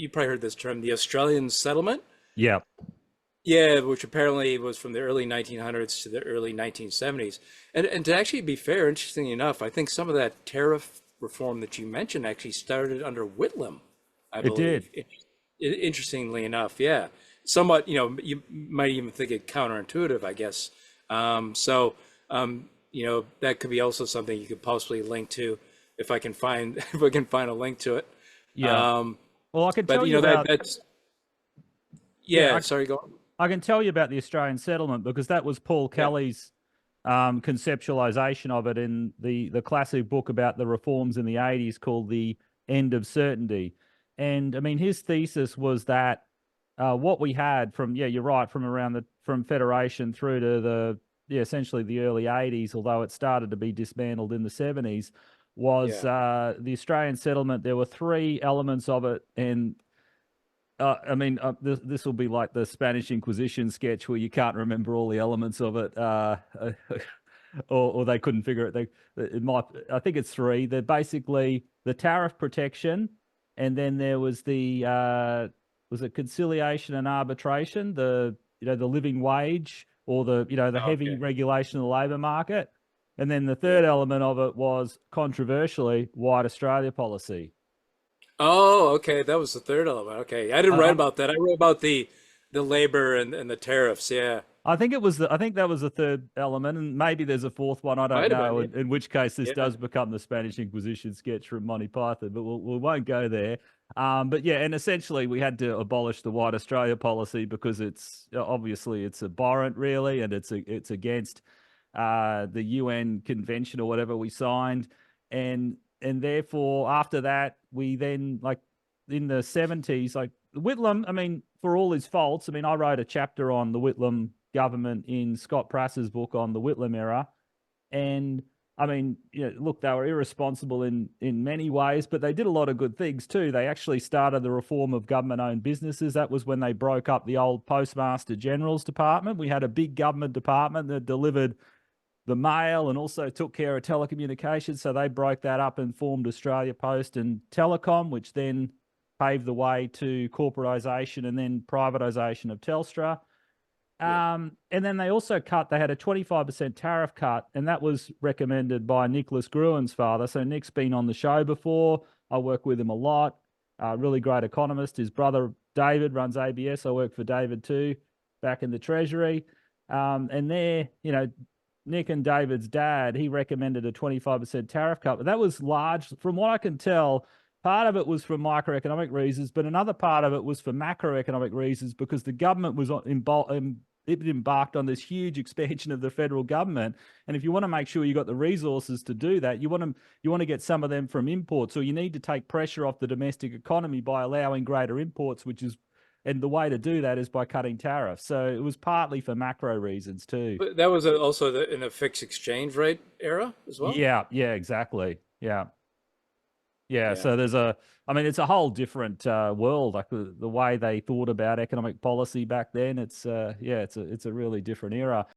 you probably heard this term, the Australian settlement. Yeah, Yeah, which apparently was from the early 1900s to the early 1970s. And to actually be fair, interestingly enough, I think some of that tariff reform that you mentioned actually started under Whitlam, I it did. believe. Interestingly enough, yeah. Somewhat, you might even think it counterintuitive, I guess. That could be also something you could possibly link to if I can find if I can find a link to it. Yeah. Um, Well, I can but tell you about, that's yeah, yeah. Sorry, go on. I can tell you about the Australian settlement because that was Paul Yeah. Kelly's conceptualization of it in the classic book about the reforms in the 80s called The End of Certainty. And I mean, his thesis was that what we had from, yeah, you're right, from Federation through to essentially the early 80s, although it started to be dismantled in the 70s, was Yeah. the Australian settlement. There were three elements of it, and this will be like the Spanish Inquisition sketch where you can't remember all the elements of it, or they couldn't figure it. I think it's three. They're basically the tariff protection, and then there was was it conciliation and arbitration, the living wage, or the Oh, heavy okay. regulation of the labour market, and then the Yeah. third element of it was controversially white Australia policy. Oh, okay. That was the third element. Okay. I didn't write about that. I wrote about the labor and the tariffs. Yeah. I think that was the third element, and maybe there's a fourth one. I don't Might have been. know. Yeah. In which case, this Yeah. does become the Spanish Inquisition sketch from Monty Python, but we won't go there. But yeah, and essentially, we had to abolish the White Australia policy because it's obviously it's abhorrent, really, and it's against the UN convention or whatever we signed, and therefore after that, we then like in the 70s, like Whitlam. I mean, for all his faults, I mean, I wrote a chapter on the Whitlam government in Scott Prass's book on the Whitlam era. And I mean, look, they were irresponsible in many ways, but they did a lot of good things too. They actually started the reform of government-owned businesses. That was when they broke up the old Postmaster-General's department. We had a big government department that delivered the mail and also took care of telecommunications. So they broke that up and formed Australia Post and Telecom, which then paved the way to corporatisation and then privatisation of Telstra. Yeah. And then they also they had a 25% tariff cut, and that was recommended by Nicholas Gruen's father. So Nick's been on the show before. I work with him a lot. Really great economist. His brother David runs ABS. I work for David too, back in the Treasury. And there, Nick and David's dad, he recommended a 25% tariff cut, but that was large. From what I can tell, part of it was for microeconomic reasons, but another part of it was for macroeconomic reasons because the government was it embarked on this huge expansion of the federal government, and if you want to make sure you got the resources to do that, you want to get some of them from imports, or you need to take pressure off the domestic economy by allowing greater imports, and the way to do that is by cutting tariffs. So it was partly for macro reasons too. But that was also in a fixed exchange rate era as well. Yeah, exactly. Yeah, Yeah. so I mean, it's a whole different world. Like the way they thought about economic policy back then. It's a really different era.